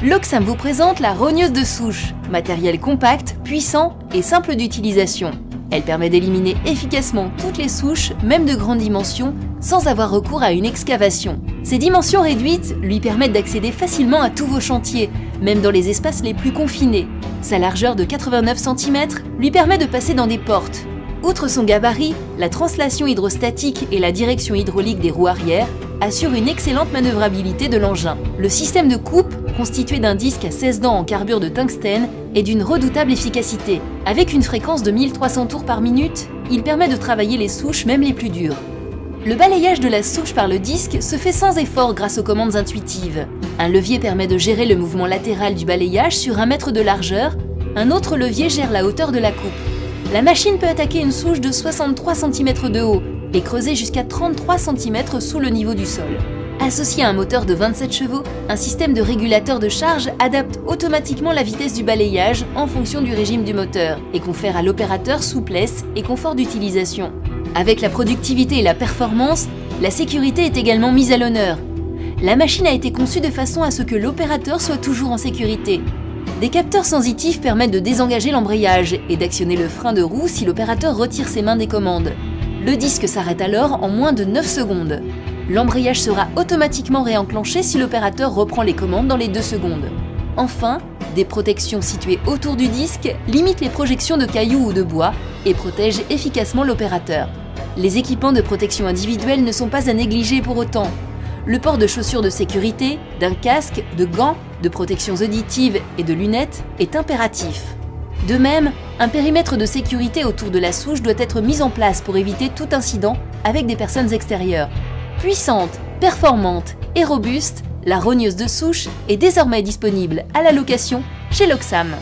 L'Oxam vous présente la rogneuse de souche, matériel compact, puissant et simple d'utilisation. Elle permet d'éliminer efficacement toutes les souches, même de grande dimension, sans avoir recours à une excavation. Ses dimensions réduites lui permettent d'accéder facilement à tous vos chantiers, même dans les espaces les plus confinés. Sa largeur de 89 cm lui permet de passer dans des portes. Outre son gabarit, la translation hydrostatique et la direction hydraulique des roues arrière assurent une excellente manœuvrabilité de l'engin. Le système de coupe, constitué d'un disque à 16 dents en carbure de tungstène, est d'une redoutable efficacité. Avec une fréquence de 1300 tours par minute, il permet de travailler les souches, même les plus dures. Le balayage de la souche par le disque se fait sans effort grâce aux commandes intuitives. Un levier permet de gérer le mouvement latéral du balayage sur 1 mètre de largeur, un autre levier gère la hauteur de la coupe. La machine peut attaquer une souche de 63 cm de haut et creuser jusqu'à 33 cm sous le niveau du sol. Associé à un moteur de 27 chevaux, un système de régulateur de charge adapte automatiquement la vitesse du balayage en fonction du régime du moteur et confère à l'opérateur souplesse et confort d'utilisation. Avec la productivité et la performance, la sécurité est également mise à l'honneur. La machine a été conçue de façon à ce que l'opérateur soit toujours en sécurité. Des capteurs sensitifs permettent de désengager l'embrayage et d'actionner le frein de roue si l'opérateur retire ses mains des commandes. Le disque s'arrête alors en moins de 9 secondes. L'embrayage sera automatiquement réenclenché si l'opérateur reprend les commandes dans les 2 secondes. Enfin, des protections situées autour du disque limitent les projections de cailloux ou de bois et protègent efficacement l'opérateur. Les équipements de protection individuelle ne sont pas à négliger pour autant. Le port de chaussures de sécurité, d'un casque, de gants, de protections auditives et de lunettes est impératif. De même, un périmètre de sécurité autour de la souche doit être mis en place pour éviter tout incident avec des personnes extérieures. Puissante, performante et robuste, la rogneuse de souche est désormais disponible à la location chez l'Oxam.